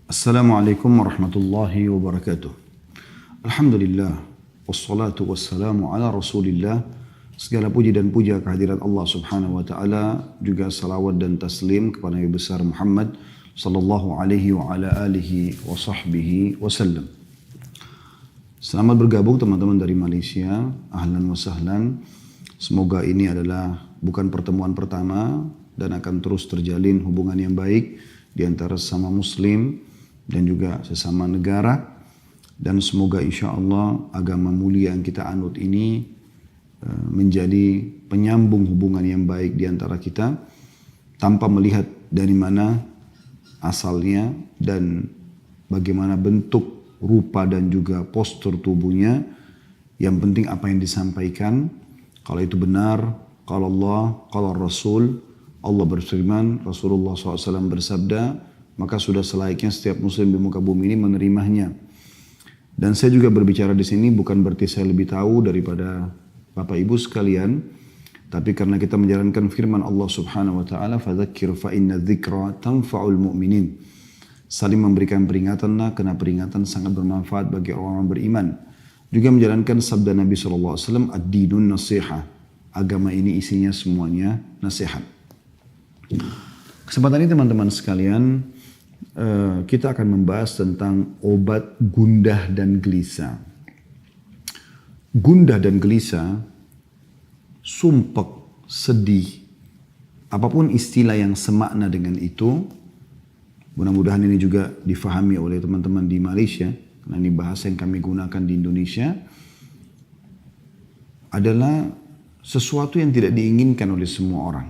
Assalamualaikum warahmatullahi wabarakatuh. Alhamdulillah, wassalatu wassalamu ala rasulillah. Segala puji dan puja kehadirat Allah subhanahu wa ta'ala. Juga salawat dan taslim kepada Nabi besar Muhammad sallallahu alaihi wa ala alihi wa sahbihi wasallam. Selamat bergabung teman-teman dari Malaysia. Ahlan wa sahlan. Semoga ini adalah bukan pertemuan pertama dan akan terus terjalin hubungan yang baik di antara sesama muslim dan juga sesama negara, dan semoga insya Allah agama mulia yang kita anut ini menjadi penyambung hubungan yang baik di antara kita tanpa melihat dari mana asalnya dan bagaimana bentuk, rupa dan juga postur tubuhnya. Yang penting apa yang disampaikan, kalau itu benar, kalau Allah, kalau Rasul, Allah berfirman, Rasulullah SAW bersabda, maka sudah selayaknya setiap muslim di muka bumi ini menerimanya. Dan saya juga berbicara di sini bukan berarti saya lebih tahu daripada Bapak Ibu sekalian, tapi karena kita menjalankan firman Allah Subhanahu wa taala, fadzakir fa inna dzikra tanfa'ul mu'minin. Saling memberikan peringatanlah karena peringatan sangat bermanfaat bagi orang-orang beriman. Juga menjalankan sabda Nabi SAW, ad-dinun nasihah. Agama ini isinya semuanya nasihat. Kesempatan ini teman-teman sekalian, kita akan membahas tentang obat gundah dan gelisah. Gundah dan gelisah, sumpek, sedih, apapun istilah yang semakna dengan itu, mudah-mudahan ini juga difahami oleh teman-teman di Malaysia, karena ini bahasa yang kami gunakan di Indonesia, adalah sesuatu yang tidak diinginkan oleh semua orang.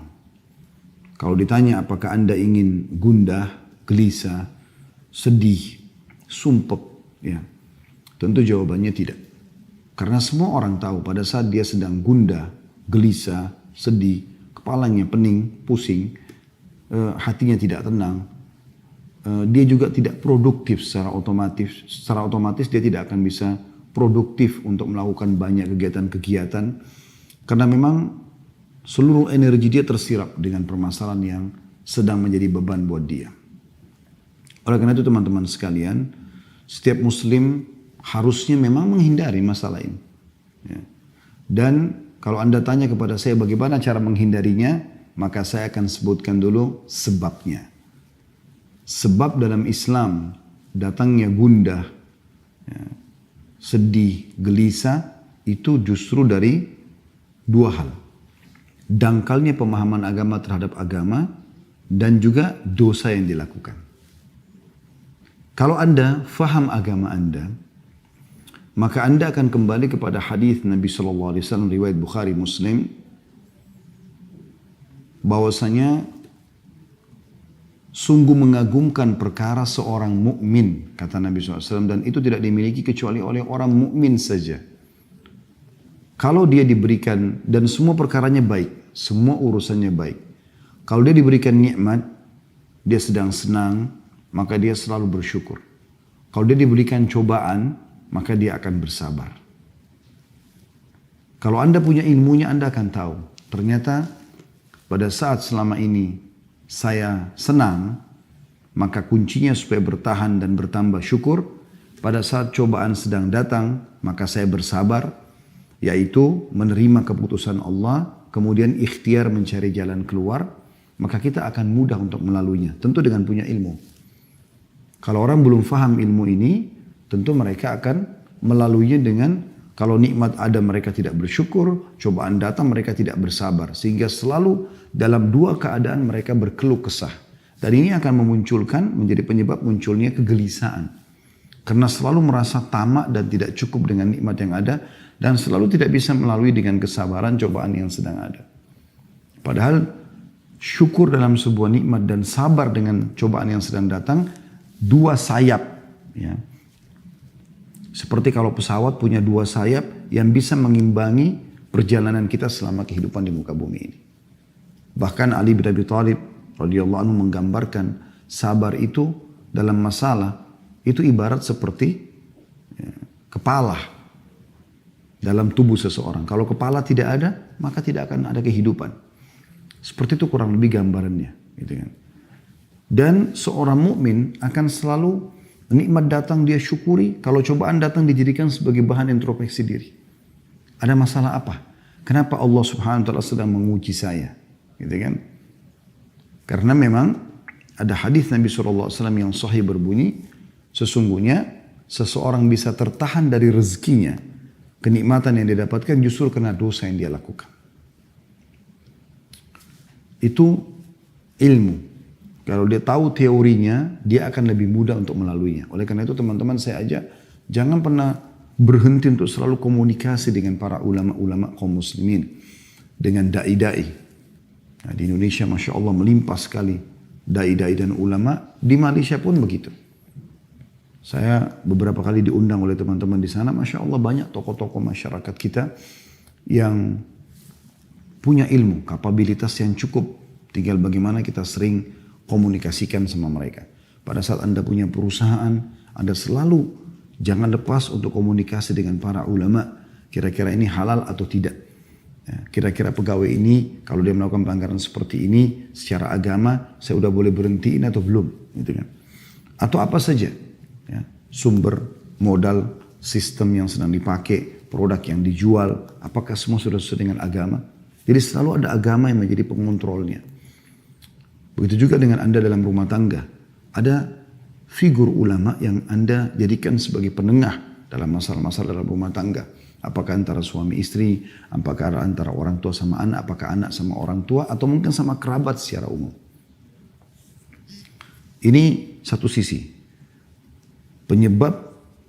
Kalau ditanya apakah Anda ingin gundah, gelisah, sedih, sumpek, ya, tentu jawabannya tidak. Karena semua orang tahu pada saat dia sedang gundah, gelisah, sedih, kepalanya pening, pusing, hatinya tidak tenang, dia juga tidak produktif secara otomatis. Secara otomatis dia tidak akan bisa produktif untuk melakukan banyak kegiatan-kegiatan. Karena memang seluruh energi dia tersirap dengan permasalahan yang sedang menjadi beban buat dia. Oleh karena itu teman-teman sekalian, setiap muslim harusnya memang menghindari masalah ini. Ya. Dan kalau Anda tanya kepada saya bagaimana cara menghindarinya, maka saya akan sebutkan dulu sebabnya. Sebab dalam Islam datangnya gundah, ya, sedih, gelisah itu justru dari dua hal. Dangkalnya pemahaman agama terhadap agama dan juga dosa yang dilakukan. Kalau Anda faham agama Anda, maka Anda akan kembali kepada hadis Nabi SAW riwayat Bukhari Muslim, bahwasanya sungguh mengagumkan perkara seorang mukmin, kata Nabi SAW, dan itu tidak dimiliki kecuali oleh orang mukmin saja. Kalau dia diberikan, dan semua perkaranya baik, semua urusannya baik. Kalau dia diberikan nikmat, dia sedang senang, maka dia selalu bersyukur. Kalau dia diberikan cobaan, maka dia akan bersabar. Kalau Anda punya ilmunya, Anda akan tahu. Ternyata pada saat selama ini saya senang, maka kuncinya supaya bertahan dan bertambah syukur. Pada saat cobaan sedang datang, maka saya bersabar, yaitu menerima keputusan Allah, kemudian ikhtiar mencari jalan keluar, maka kita akan mudah untuk melaluinya. Tentu dengan punya ilmu. Kalau orang belum faham ilmu ini, tentu mereka akan melaluinya dengan, kalau nikmat ada mereka tidak bersyukur, cobaan datang mereka tidak bersabar. Sehingga selalu dalam dua keadaan mereka berkeluh kesah. Dan ini akan memunculkan, menjadi penyebab munculnya kegelisahan. Karena selalu merasa tamak dan tidak cukup dengan nikmat yang ada, dan selalu tidak bisa melalui dengan kesabaran cobaan yang sedang ada. Padahal syukur dalam sebuah nikmat dan sabar dengan cobaan yang sedang datang, dua sayap. Ya. Seperti kalau pesawat punya dua sayap yang bisa mengimbangi perjalanan kita selama kehidupan di muka bumi ini. Bahkan Ali bin Abi Thalib radhiyallahu anhu menggambarkan sabar itu dalam masalah itu ibarat seperti kepala dalam tubuh seseorang. Kalau kepala tidak ada, maka tidak akan ada kehidupan. Seperti itu kurang lebih gambarannya, gitu kan. Dan seorang mukmin akan selalu nikmat datang dia syukuri, kalau cobaan datang dijadikan sebagai bahan introspeksi diri. Ada masalah apa? Kenapa Allah Subhanahu wa taala sedang menguji saya? Gitu kan? Karena memang ada hadis Nabi SAW yang sahih berbunyi, sesungguhnya seseorang bisa tertahan dari rezekinya, kenikmatan yang dia dapatkan justru karena dosa yang dia lakukan. Itu ilmu. Kalau dia tahu teorinya, dia akan lebih mudah untuk melaluinya. Oleh karena itu teman-teman saya ajak, jangan pernah berhenti untuk selalu komunikasi dengan para ulama-ulama kaum muslimin. Dengan da'i-da'i. Nah, di Indonesia Masya Allah melimpah sekali da'i-da'i dan ulama. Di Malaysia pun begitu. Saya beberapa kali diundang oleh teman-teman di sana. Masya Allah banyak tokoh-tokoh masyarakat kita yang punya ilmu, kapabilitas yang cukup. Tinggal bagaimana kita sering komunikasikan sama mereka. Pada saat Anda punya perusahaan, Anda selalu jangan lepas untuk komunikasi dengan para ulama. Kira-kira ini halal atau tidak. Kira-kira pegawai ini, kalau dia melakukan pelanggaran seperti ini, secara agama, saya udah boleh berhentiin atau belum. Gitu kan. Atau apa saja. Ya, sumber, modal, sistem yang sedang dipakai, produk yang dijual, apakah semua sudah sesuai dengan agama. Jadi selalu ada agama yang menjadi pengontrolnya. Begitu juga dengan Anda dalam rumah tangga. Ada figur ulama yang Anda jadikan sebagai penengah dalam masalah-masalah dalam rumah tangga. Apakah antara suami istri, apakah antara orang tua sama anak, apakah anak sama orang tua, atau mungkin sama kerabat secara umum. Ini satu sisi. Penyebab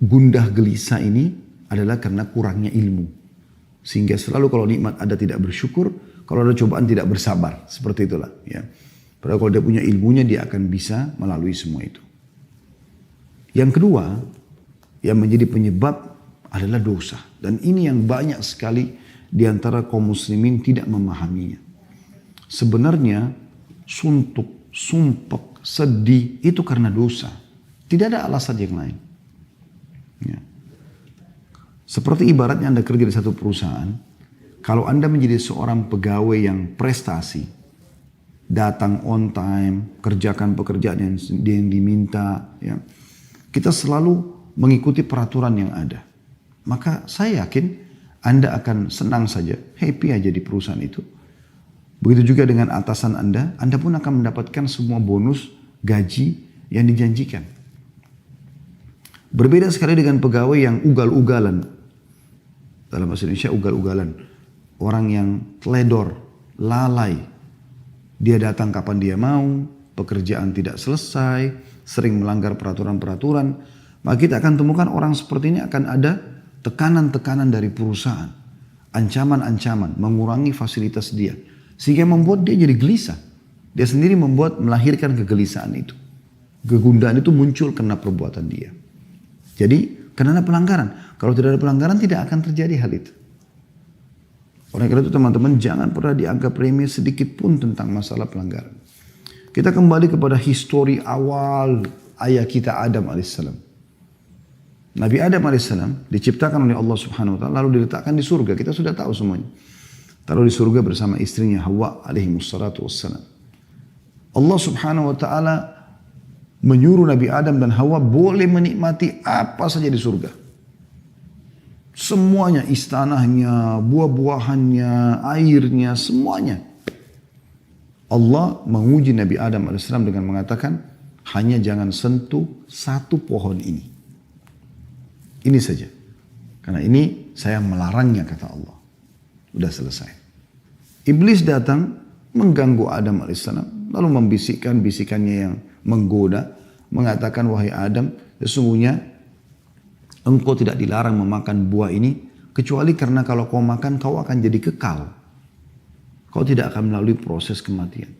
gundah gelisah ini adalah karena kurangnya ilmu. Sehingga selalu kalau nikmat ada tidak bersyukur, kalau ada cobaan tidak bersabar. Seperti itulah. Ya. Padahal kalau dia punya ilmunya, dia akan bisa melalui semua itu. Yang kedua, yang menjadi penyebab adalah dosa. Dan ini yang banyak sekali di antara kaum muslimin tidak memahaminya. Sebenarnya suntuk, sumpek, sedih itu karena dosa. Tidak ada alasan yang lain. Ya. Seperti ibaratnya Anda kerja di satu perusahaan, kalau Anda menjadi seorang pegawai yang prestasi, datang on time, kerjakan pekerjaan yang diminta, ya. Kita selalu mengikuti peraturan yang ada. Maka saya yakin Anda akan senang saja, happy aja di perusahaan itu. Begitu juga dengan atasan Anda pun akan mendapatkan semua bonus, gaji yang dijanjikan. Berbeda sekali dengan pegawai yang ugal-ugalan. Dalam bahasa Indonesia ugal-ugalan. Orang yang teledor, lalai. Dia datang kapan dia mau, pekerjaan tidak selesai, sering melanggar peraturan-peraturan. Maka kita akan temukan orang seperti ini akan ada tekanan-tekanan dari perusahaan. Ancaman-ancaman, mengurangi fasilitas dia. Sehingga membuat dia jadi gelisah. Dia sendiri melahirkan kegelisahan itu. Kegundahan itu muncul karena perbuatan dia. Jadi karena pelanggaran. Kalau tidak ada pelanggaran tidak akan terjadi hal itu. Oleh karena itu teman-teman jangan pernah dianggap remeh sedikit pun tentang masalah pelanggaran. Kita kembali kepada histori awal ayah kita Adam alaihissalam. Nabi Adam alaihissalam diciptakan oleh Allah Subhanahu wa taala lalu diletakkan di surga. Kita sudah tahu semuanya. Taruh di surga bersama istrinya Hawa alaihi wassalatu wassalam. Allah Subhanahu wa taala menyuruh Nabi Adam dan Hawa boleh menikmati apa saja di surga. Semuanya, istanahnya, buah-buahannya, airnya, semuanya. Allah menguji Nabi Adam AS dengan mengatakan, hanya jangan sentuh satu pohon ini. Ini saja. Karena ini saya melarangnya kata Allah. Sudah selesai. Iblis datang mengganggu Adam AS. Lalu membisikkan bisikannya yang menggoda. Mengatakan, wahai Adam, sesungguhnya engkau tidak dilarang memakan buah ini kecuali karena kalau kau makan kau akan jadi kekal. Kau tidak akan melalui proses kematian.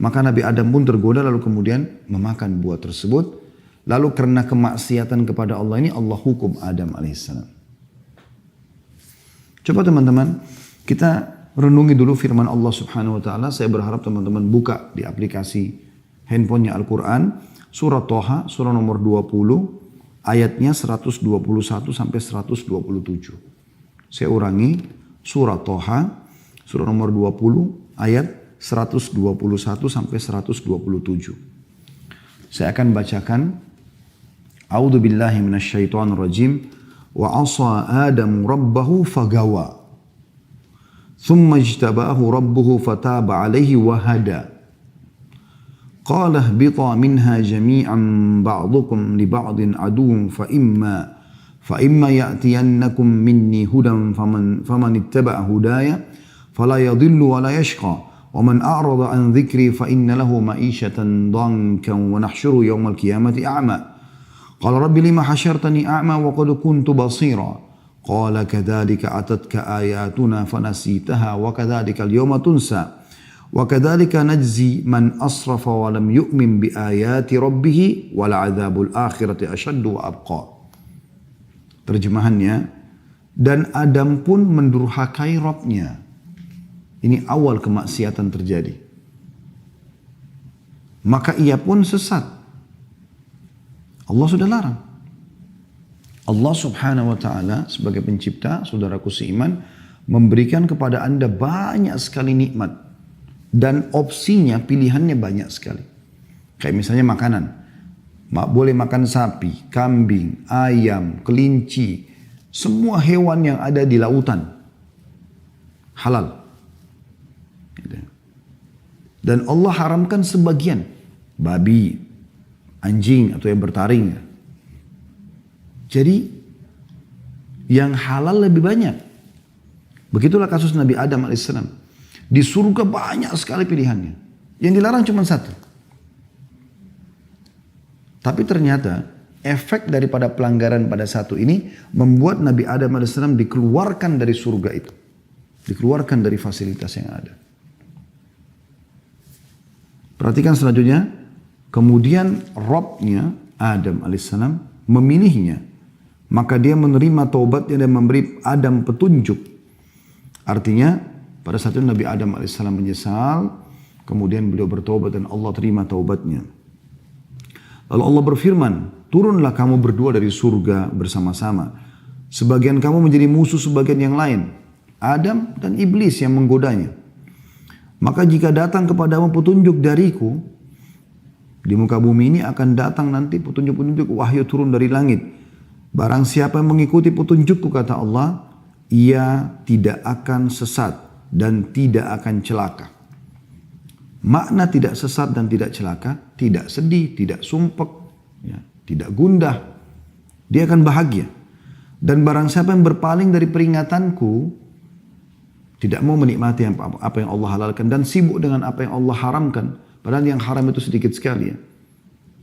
Maka Nabi Adam pun tergoda lalu kemudian memakan buah tersebut. Lalu karena kemaksiatan kepada Allah ini Allah hukum Adam alaihissalam. Coba teman-teman kita renungi dulu firman Allah Subhanahu wa taala. Saya berharap teman-teman buka di aplikasi handphonenya Al-Quran. Surah Toha, surah nomor 20. Ayatnya 121 sampai 127. Saya ulangi, surah Toha, surah nomor 20, ayat 121 sampai 127. Saya akan bacakan. A'udzu billahi minasyaitonir rajim. Wa 'asa Adamu rabbahu fagawa. Thumma ijtabahu rabbuhu fataba 'alaihi wa hada. Qala ihbita minha jami'an ba'dukum li ba'din aduwwun fa imma ya'tiyannakum minni hudan faman ittaba'a hudaya fala yadhillu wa la yashqa wa man a'rada an dhikri fa inna lahu ma'ishatan dhankan wa nahsyuru yawmal qiyamati a'ma qala rabbi lima hasyartani a'ma wa qad kuntu basira qala kadzalika atatka ayatuna fanasitaha wa kadzalika al-yawma tunsa wa kadzalika najzi man asrafa wa lam yu'min bi ayati rabbih wal 'adzabul akhirati ashaddu wa abqa. Terjemahannya, dan Adam pun mendurhakai Rabbnya. Ini awal kemaksiatan terjadi. Maka ia pun sesat. Allah sudah larang. Allah subhanahu wa ta'ala sebagai pencipta, saudaraku seiman, memberikan kepada Anda banyak sekali nikmat. Dan opsinya, pilihannya banyak sekali. Kayak misalnya makanan. Boleh makan sapi, kambing, ayam, kelinci. Semua hewan yang ada di lautan. Halal. Dan Allah haramkan sebagian. Babi, anjing atau yang bertaring. Jadi yang halal lebih banyak. Begitulah kasus Nabi Adam alaihissalam. Di surga banyak sekali pilihannya. Yang dilarang cuma satu. Tapi ternyata efek daripada pelanggaran pada satu ini membuat Nabi Adam alaihissalam dikeluarkan dari surga itu. Dikeluarkan dari fasilitas yang ada. Perhatikan selanjutnya. Kemudian Rabbnya Adam alaihissalam memilihnya. Maka dia menerima taubatnya dan memberi Adam petunjuk. Artinya pada saat itu Nabi Adam alaihissalam menyesal. Kemudian beliau bertaubat dan Allah terima taubatnya. Lalu Allah berfirman, turunlah kamu berdua dari surga bersama-sama. Sebagian kamu menjadi musuh sebagian yang lain. Adam dan iblis yang menggodanya. Maka jika datang kepadamu petunjuk dariku, di muka bumi ini akan datang nanti petunjuk-petunjuk wahyu turun dari langit. Barang siapa yang mengikuti petunjukku, kata Allah, ia tidak akan sesat dan tidak akan celaka. Makna tidak sesat dan tidak celaka, tidak sedih, tidak sumpek, ya, tidak gundah. Dia akan bahagia. Dan barang siapa yang berpaling dari peringatanku, tidak mau menikmati apa yang Allah halalkan dan sibuk dengan apa yang Allah haramkan. Padahal yang haram itu sedikit sekali ya.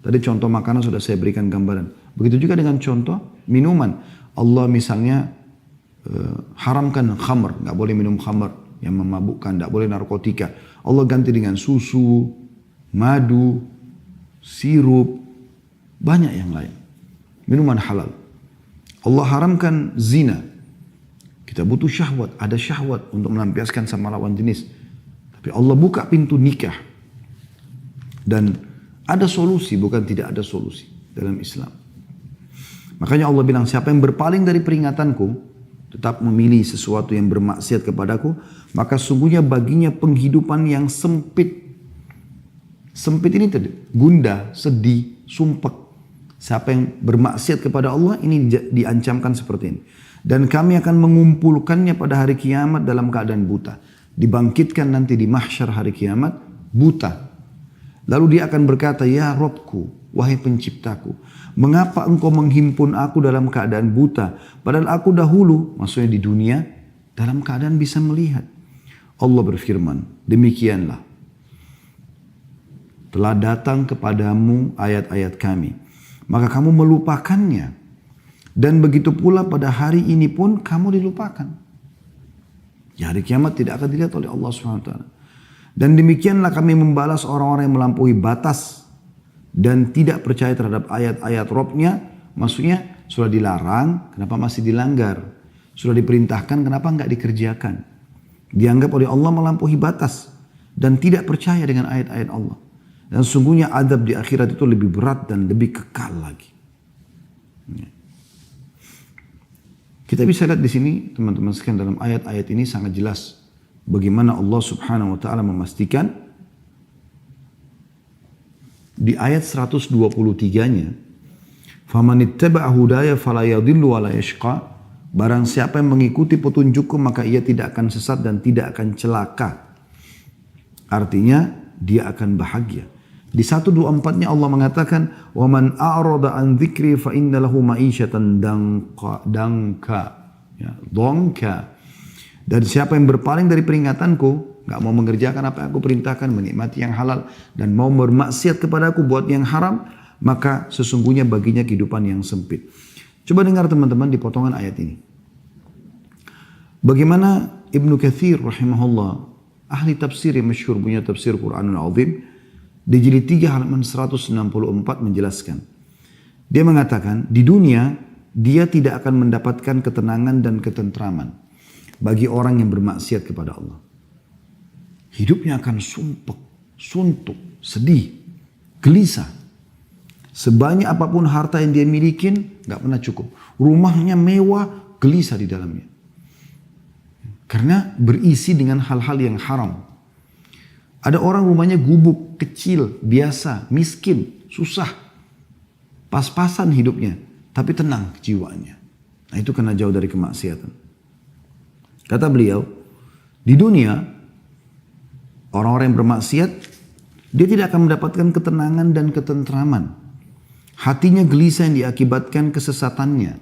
Tadi contoh makanan sudah saya berikan gambaran. Begitu juga dengan contoh minuman. Allah misalnya haramkan khamr, nggak boleh minum khamr yang memabukkan, nggak boleh narkotika. Allah ganti dengan susu, madu, sirup, banyak yang lain. Minuman halal. Allah haramkan zina. Kita butuh syahwat, ada syahwat untuk melampiaskan sama lawan jenis. Tapi Allah buka pintu nikah. Dan ada solusi, bukan tidak ada solusi dalam Islam. Makanya Allah bilang, siapa yang berpaling dari peringatanku, tetap memilih sesuatu yang bermaksiat kepadaku, maka sungguhnya baginya penghidupan yang sempit. Sempit ini tadi, gundah, sedih, sumpek. Siapa yang bermaksiat kepada Allah, ini diancamkan seperti ini. Dan kami akan mengumpulkannya pada hari kiamat dalam keadaan buta. Dibangkitkan nanti di mahsyar hari kiamat, buta. Lalu dia akan berkata, ya Robku, wahai penciptaku, mengapa engkau menghimpun aku dalam keadaan buta? Padahal aku dahulu, maksudnya di dunia, dalam keadaan bisa melihat. Allah berfirman, demikianlah. Telah datang kepadamu ayat-ayat kami. Maka kamu melupakannya. Dan begitu pula pada hari ini pun kamu dilupakan. Ya, hari kiamat tidak akan dilihat oleh Allah SWT. Dan demikianlah kami membalas orang-orang yang melampaui batas dan tidak percaya terhadap ayat-ayat Rabbnya. Maksudnya sudah dilarang, kenapa masih dilanggar? Sudah diperintahkan, kenapa enggak dikerjakan? Dianggap oleh Allah melampaui batas dan tidak percaya dengan ayat-ayat Allah. Dan sungguhnya azab di akhirat itu lebih berat dan lebih kekal lagi. Kita bisa lihat di sini teman-teman sekalian, dalam ayat-ayat ini sangat jelas bagaimana Allah Subhanahu wa taala memastikan di ayat 123-nya, "Faman ittaba'a hudaya fala yadhillu wa la yashqa." Barang siapa yang mengikuti petunjukku maka ia tidak akan sesat dan tidak akan celaka. Artinya dia akan bahagia. Di 124-nya Allah mengatakan, "Wa man a'rada an dzikri fa inna lahu ma'isyatan danka." Ya, dongka. Dan siapa yang berpaling dari peringatanku, nggak mau mengerjakan apa yang aku perintahkan, menikmati yang halal dan mau bermaksiat kepadaku buat yang haram, maka sesungguhnya baginya kehidupan yang sempit. Coba dengar teman-teman di potongan ayat ini. Bagaimana Ibnu Katsir rahimahullah, ahli tafsir yang masyhur punya tafsir Quranul Azim, di jilid 3 halaman 164 menjelaskan. Dia mengatakan, di dunia dia tidak akan mendapatkan ketenangan dan ketentraman bagi orang yang bermaksiat kepada Allah. Hidupnya akan sumpek, suntuk, sedih, gelisah. Sebanyak apapun harta yang dia milikin, gak pernah cukup. Rumahnya mewah, gelisah di dalamnya. Karena berisi dengan hal-hal yang haram. Ada orang rumahnya gubuk, kecil, biasa, miskin, susah. Pas-pasan hidupnya, tapi tenang jiwanya. Nah itu karena jauh dari kemaksiatan. Kata beliau, di dunia, orang-orang yang bermaksiat, dia tidak akan mendapatkan ketenangan dan ketentraman. Hatinya gelisah yang diakibatkan kesesatannya.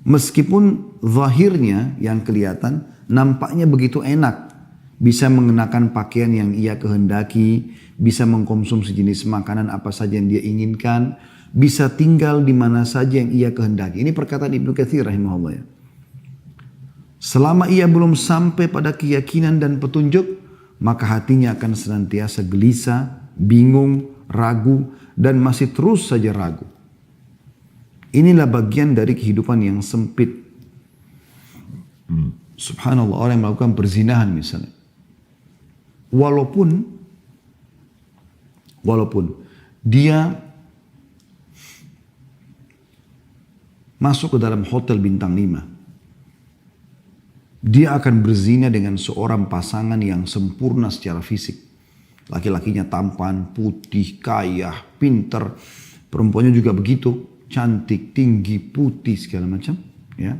Meskipun zahirnya yang kelihatan nampaknya begitu enak. Bisa mengenakan pakaian yang ia kehendaki. Bisa mengkonsumsi jenis makanan apa saja yang dia inginkan. Bisa tinggal di mana saja yang ia kehendaki. Ini perkataan Ibnu Katsir rahimahullah ya. Selama ia belum sampai pada keyakinan dan petunjuk, maka hatinya akan senantiasa gelisah, bingung, ragu, dan masih terus saja ragu. Inilah bagian dari kehidupan yang sempit. Subhanallah, orang yang melakukan perzinahan misalnya. Walaupun dia masuk ke dalam hotel bintang 5, dia akan berzina dengan seorang pasangan yang sempurna secara fisik. Laki-lakinya tampan, putih, kaya, pinter. Perempuannya juga begitu, cantik, tinggi, putih, segala macam. Ya.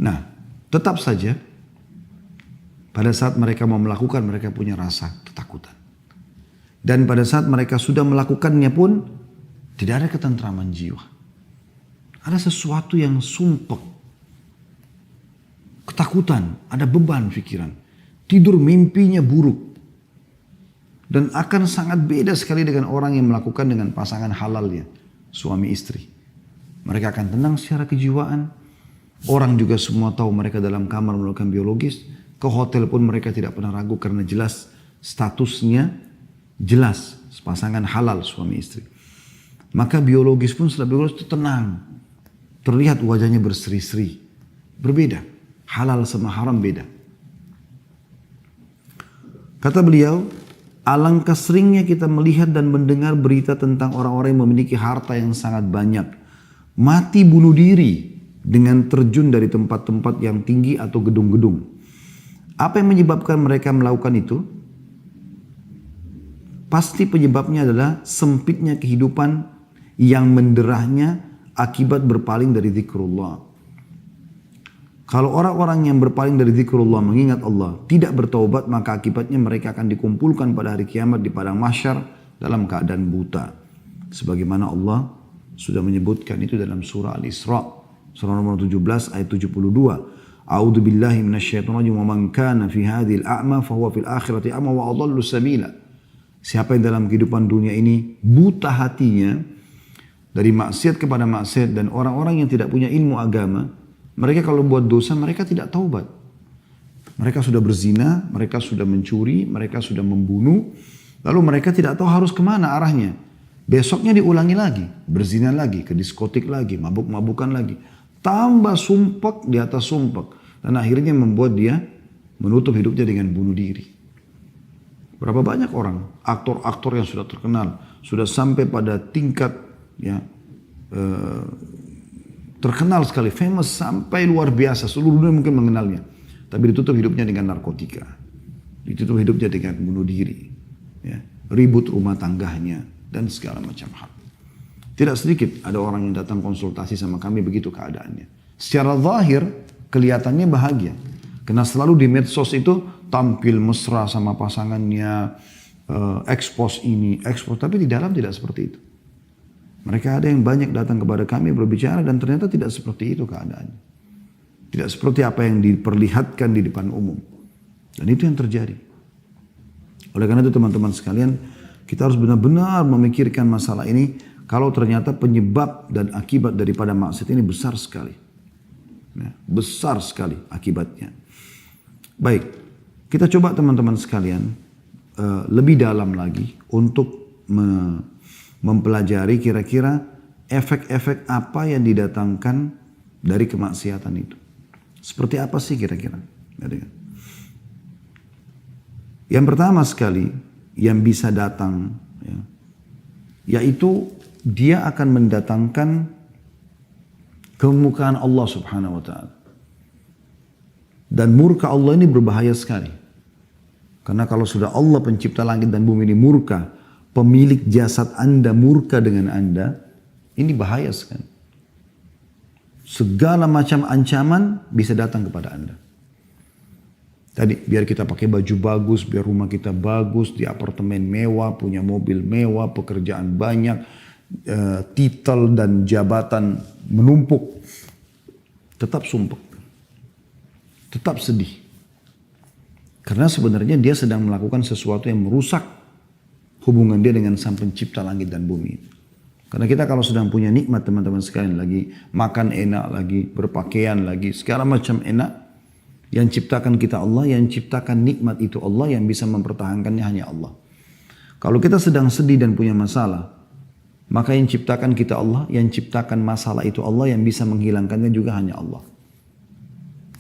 Nah, tetap saja pada saat mereka mau melakukan, mereka punya rasa ketakutan. Dan pada saat mereka sudah melakukannya pun, tidak ada ketentraman jiwa. Ada sesuatu yang sumpek. Ketakutan, ada beban pikiran. Tidur mimpinya buruk. Dan akan sangat beda sekali dengan orang yang melakukan dengan pasangan halalnya, suami istri. Mereka akan tenang secara kejiwaan. Orang juga semua tahu mereka dalam kamar melakukan biologis. Ke hotel pun mereka tidak pernah ragu karena jelas statusnya, jelas pasangan halal suami istri. Maka biologis pun setelah biologis itu tenang. Terlihat wajahnya berseri-seri. Berbeda. Halal sama haram beda. Kata beliau, alangkah seringnya kita melihat dan mendengar berita tentang orang-orang yang memiliki harta yang sangat banyak. Mati bunuh diri dengan terjun dari tempat-tempat yang tinggi atau gedung-gedung. Apa yang menyebabkan mereka melakukan itu? Pasti penyebabnya adalah sempitnya kehidupan yang menderahnya akibat berpaling dari zikrullah. Kalau orang-orang yang berpaling dari zikrullah mengingat Allah tidak bertaubat, maka akibatnya mereka akan dikumpulkan pada hari kiamat di padang mahsyar dalam keadaan buta. Sebagaimana Allah sudah menyebutkan itu dalam surah Al-Isra, surah nomor 17 ayat 72. A'udzu billahi minasyaitonir rajim wa man kana fi hadhil a'ma fa huwa fil akhirati a'ma wa adallu sabila. Siapa yang dalam kehidupan dunia ini buta hatinya dari maksiat kepada maksiat dan orang-orang yang tidak punya ilmu agama, mereka kalau buat dosa, mereka tidak taubat. Mereka sudah berzina, mereka sudah mencuri, mereka sudah membunuh. Lalu mereka tidak tahu harus kemana arahnya. Besoknya diulangi lagi, berzina lagi, ke diskotik lagi, mabuk-mabukan lagi. Tambah sumpek di atas sumpek. Dan akhirnya membuat dia menutup hidupnya dengan bunuh diri. Berapa banyak orang, aktor-aktor yang sudah terkenal, sudah sampai pada tingkat ya, terkenal sekali, famous sampai luar biasa, seluruh dunia mungkin mengenalnya. Tapi ditutup hidupnya dengan narkotika. Ditutup hidupnya dengan bunuh diri. Ya. Ribut rumah tangganya. Dan segala macam hal. Tidak sedikit ada orang yang datang konsultasi sama kami begitu keadaannya. Secara zahir kelihatannya bahagia. Karena selalu di medsos itu tampil mesra sama pasangannya. Expose ini, expose. Tapi di dalam tidak seperti itu. Mereka ada yang banyak datang kepada kami berbicara dan ternyata tidak seperti itu keadaannya. Tidak seperti apa yang diperlihatkan di depan umum. Dan itu yang terjadi. Oleh karena itu teman-teman sekalian, kita harus benar-benar memikirkan masalah ini. Kalau ternyata penyebab dan akibat daripada maksiat ini besar sekali. Ya, besar sekali akibatnya. Baik, kita coba teman-teman sekalian lebih dalam lagi untuk mempelajari kira-kira efek-efek apa yang didatangkan dari kemaksiatan itu. Seperti apa sih kira-kira? Yang pertama sekali yang bisa datang, ya, yaitu dia akan mendatangkan kemurkaan Allah Subhanahu wa Ta'ala. Dan murka Allah ini berbahaya sekali. Karena kalau sudah Allah pencipta langit dan bumi ini murka, pemilik jasad Anda murka dengan Anda, ini bahaya sekali. Segala macam ancaman bisa datang kepada Anda. Tadi biar kita pakai baju bagus, biar rumah kita bagus, di apartemen mewah, punya mobil mewah, pekerjaan banyak, titel dan jabatan menumpuk. Tetap sumpah. Tetap sedih. Karena sebenarnya dia sedang melakukan sesuatu yang merusak hubungan dia dengan Sang Pencipta langit dan bumi. Karena kita kalau sedang punya nikmat teman-teman sekalian, lagi makan enak, lagi berpakaian, lagi segala macam enak, yang ciptakan kita Allah, yang ciptakan nikmat itu Allah, yang bisa mempertahankannya hanya Allah. Kalau kita sedang sedih dan punya masalah, maka yang ciptakan kita Allah, yang ciptakan masalah itu Allah, yang bisa menghilangkannya juga hanya Allah.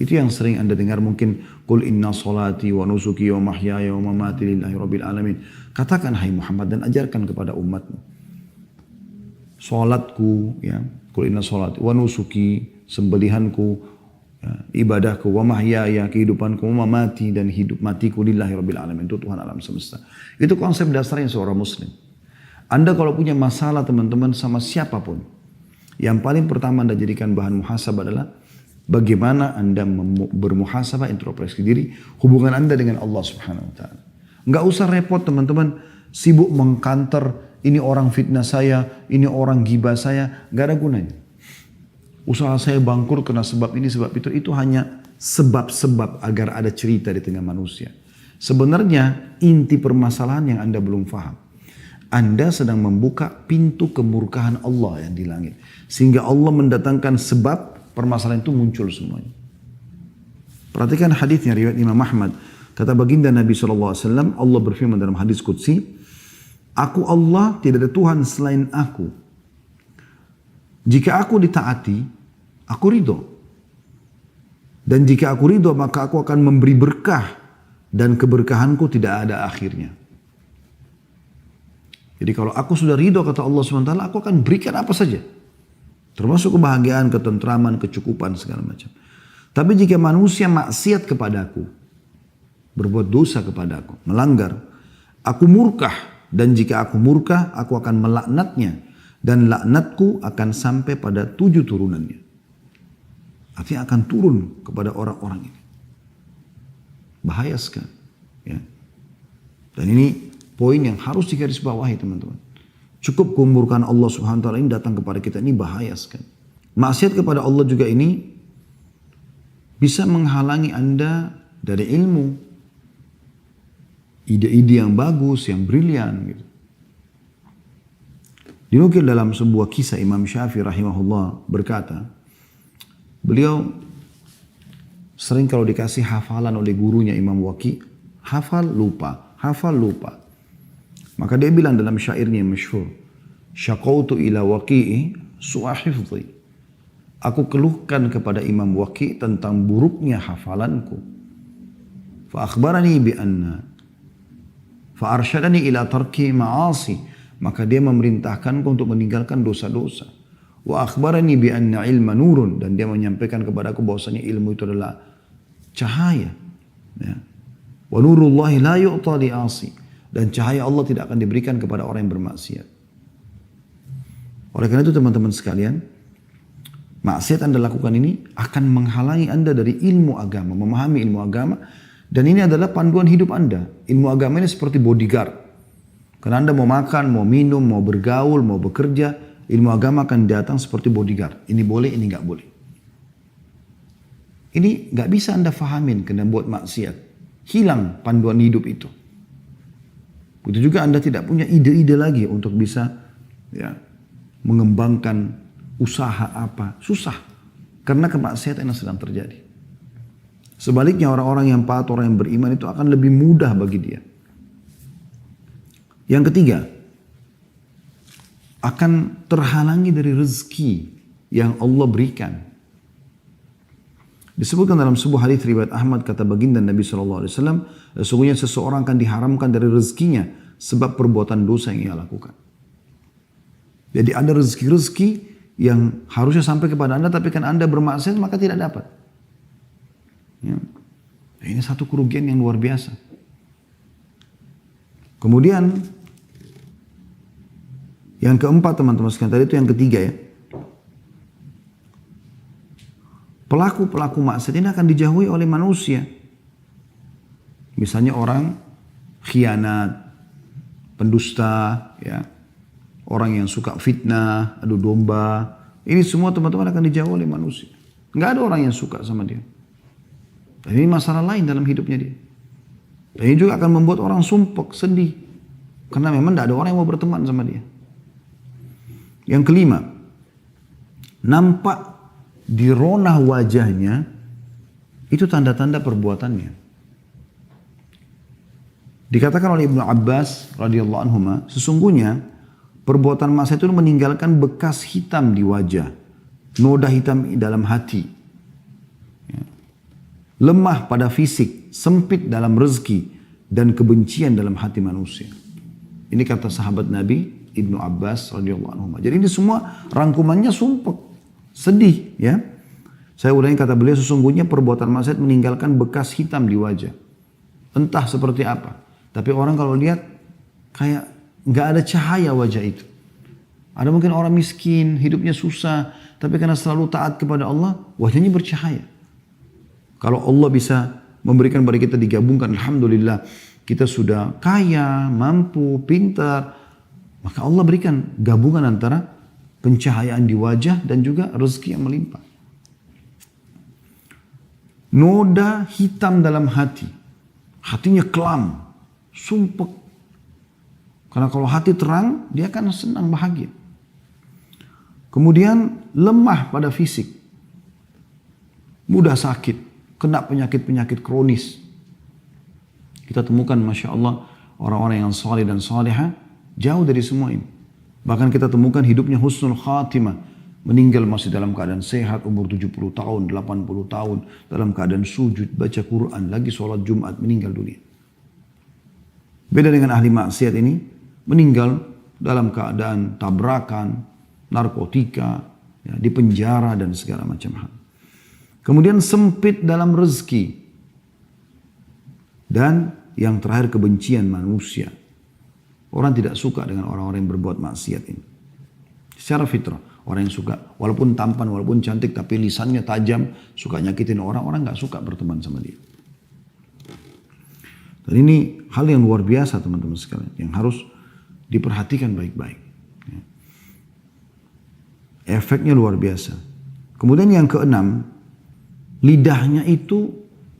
Itu yang sering Anda dengar mungkin, Qul inna salati wa nusuki wa mahyaya wa mamati lillahi rabbil alamin. Katakan hai Muhammad dan ajarkan kepada umatmu. Salatku, ya, Qul inna salati wa nusuki, sembelihanku, ya, ibadahku, wa mahyaya, kehidupanku, wa mamati, dan hidup matiku lillahi rabbil alamin. Itu Tuhan alam semesta. Itu konsep dasarnya seorang muslim. Anda kalau punya masalah teman-teman sama siapapun, yang paling pertama Anda jadikan bahan muhasabah adalah bagaimana Anda bermuhasabah, introspeksi diri, hubungan Anda dengan Allah Subhanahu wa Ta'ala. Enggak usah repot teman-teman, sibuk mengkanter, ini orang fitnah saya, ini orang gibah saya, enggak ada gunanya. Usaha saya bangkrut karena sebab ini, sebab itu hanya sebab-sebab agar ada cerita di tengah manusia. Sebenarnya inti permasalahan yang Anda belum paham. Anda sedang membuka pintu kemurkaan Allah yang di langit. Sehingga Allah mendatangkan sebab permasalahan itu muncul semuanya. Perhatikan hadisnya riwayat Imam Ahmad. Kata baginda Nabi SAW, Allah berfirman dalam hadis Qudsi, Aku Allah, tidak ada Tuhan selain aku. Jika aku ditaati, aku ridho. Dan jika aku ridho, maka aku akan memberi berkah. Dan keberkahanku tidak ada akhirnya. Jadi kalau aku sudah ridho kata Allah SWT, aku akan berikan apa saja. Termasuk kebahagiaan, ketentraman, kecukupan, segala macam. Tapi jika manusia maksiat kepadaku, berbuat dosa kepadaku, melanggar, aku murka. Dan jika aku murka, aku akan melaknatnya. Dan laknatku akan sampai pada 7 turunannya. Artinya akan turun kepada orang-orang ini. Bahaya sekali. Ya. Dan ini poin yang harus digarisbawahi teman-teman. Cukup kemurkaan Allah Subhanahu wa Ta'ala ini datang kepada kita, ini bahaya sekali. Maksiat kepada Allah juga ini bisa menghalangi Anda dari ilmu, ide-ide yang bagus, yang brilian gitu. Dinukil dalam sebuah kisah Imam Syafi'i rahimahullah berkata, beliau sering kalau dikasih hafalan oleh gurunya Imam Waqi, hafal lupa, hafal lupa. Maka dia bilang dalam syairnya yang masyhur, Syaqautu ila waqi'i su'a hifdhi. Aku keluhkan kepada Imam Waqi tentang buruknya hafalanku. Fa akhbarani bi anna fa arsyadani ila tarki ma'asi. Maka dia memerintahkanku untuk meninggalkan dosa-dosa. Wa akhbarani bi anna ilma nurun, dan dia menyampaikan kepadaku bahwasanya ilmu itu adalah cahaya. Ya. Wa nurullahi la yu'ta li'asi. Dan cahaya Allah tidak akan diberikan kepada orang yang bermaksiat. Oleh karena itu teman-teman sekalian, maksiat Anda lakukan ini akan menghalangi Anda dari ilmu agama, memahami ilmu agama. Dan ini adalah panduan hidup Anda. Ilmu agama ini seperti bodyguard. Karena Anda mau makan, mau minum, mau bergaul, mau bekerja, ilmu agama akan datang seperti bodyguard. Ini boleh, ini nggak boleh. Ini nggak bisa Anda fahamin karena buat maksiat. Hilang panduan hidup itu. Begitu juga Anda tidak punya ide-ide lagi untuk bisa ya, mengembangkan usaha apa. Susah. Karena kemaksiatan yang sedang terjadi. Sebaliknya orang-orang yang taat, orang yang beriman itu akan lebih mudah bagi dia. Yang ketiga, akan terhalangi dari rezeki yang Allah berikan. Disebutkan dalam sebuah hadis riwayat Ahmad, kata baginda Nabi SAW, sesungguhnya seseorang akan diharamkan dari rezekinya sebab perbuatan dosa yang ia lakukan. Jadi ada rezeki-rezeki yang harusnya sampai kepada Anda, tapi kan Anda bermaksiat maka tidak dapat. Ya. Ini satu kerugian yang luar biasa. Kemudian yang keempat teman-teman sekalian, tadi itu yang ketiga ya. Pelaku-pelaku maksiat ini akan dijauhi oleh manusia. Misalnya orang khianat, pendusta, ya, orang yang suka fitnah, adu domba. Ini semua teman-teman akan dijauhi oleh manusia. Nggak ada orang yang suka sama dia. Dan ini masalah lain dalam hidupnya dia. Dan ini juga akan membuat orang sumpek, sedih. Karena memang tidak ada orang yang mau berteman sama dia. Yang kelima, nampak di ronah wajahnya itu tanda-tanda perbuatannya. Dikatakan oleh Ibnu Abbas radhiyallahu anhu, sesungguhnya perbuatan maksiat itu meninggalkan bekas hitam di wajah, noda hitam dalam hati. Lemah pada fisik, sempit dalam rezeki, dan kebencian dalam hati manusia. Ini kata sahabat Nabi Ibnu Abbas radhiyallahu anhu. Jadi ini semua rangkumannya sumpek, sedih ya. Saya ulangi kata beliau, sesungguhnya perbuatan maksiat meninggalkan bekas hitam di wajah. Entah seperti apa. Tapi orang kalau lihat kayak nggak ada cahaya wajah itu. Ada mungkin orang miskin, hidupnya susah, tapi karena selalu taat kepada Allah, wajahnya bercahaya. Kalau Allah bisa memberikan kepada kita digabungkan, alhamdulillah, kita sudah kaya, mampu, pintar, maka Allah berikan gabungan antara pencahayaan di wajah dan juga rezeki yang melimpah. Noda hitam dalam hati, hatinya kelam, sumpek. Karena kalau hati terang, dia akan senang, bahagia. Kemudian lemah pada fisik, mudah sakit, kena penyakit-penyakit kronis. Kita temukan Masya Allah orang-orang yang saleh dan saleha jauh dari semua ini. Bahkan kita temukan hidupnya husnul khatimah. Meninggal masih dalam keadaan sehat, umur 70 tahun, 80 tahun. Dalam keadaan sujud, baca Quran, lagi sholat Jumat, meninggal dunia. Beda dengan ahli maksiat ini, meninggal dalam keadaan tabrakan, narkotika, ya, di penjara dan segala macam hal. Kemudian sempit dalam rezeki. Dan yang terakhir kebencian manusia. Orang tidak suka dengan orang-orang yang berbuat maksiat ini. Secara fitrah. Orang yang suka, walaupun tampan, walaupun cantik, tapi lisannya tajam, suka nyakitin orang, orang gak suka berteman sama dia. Dan ini hal yang luar biasa teman-teman sekalian. Yang harus diperhatikan baik-baik. Efeknya luar biasa. Kemudian yang keenam, lidahnya itu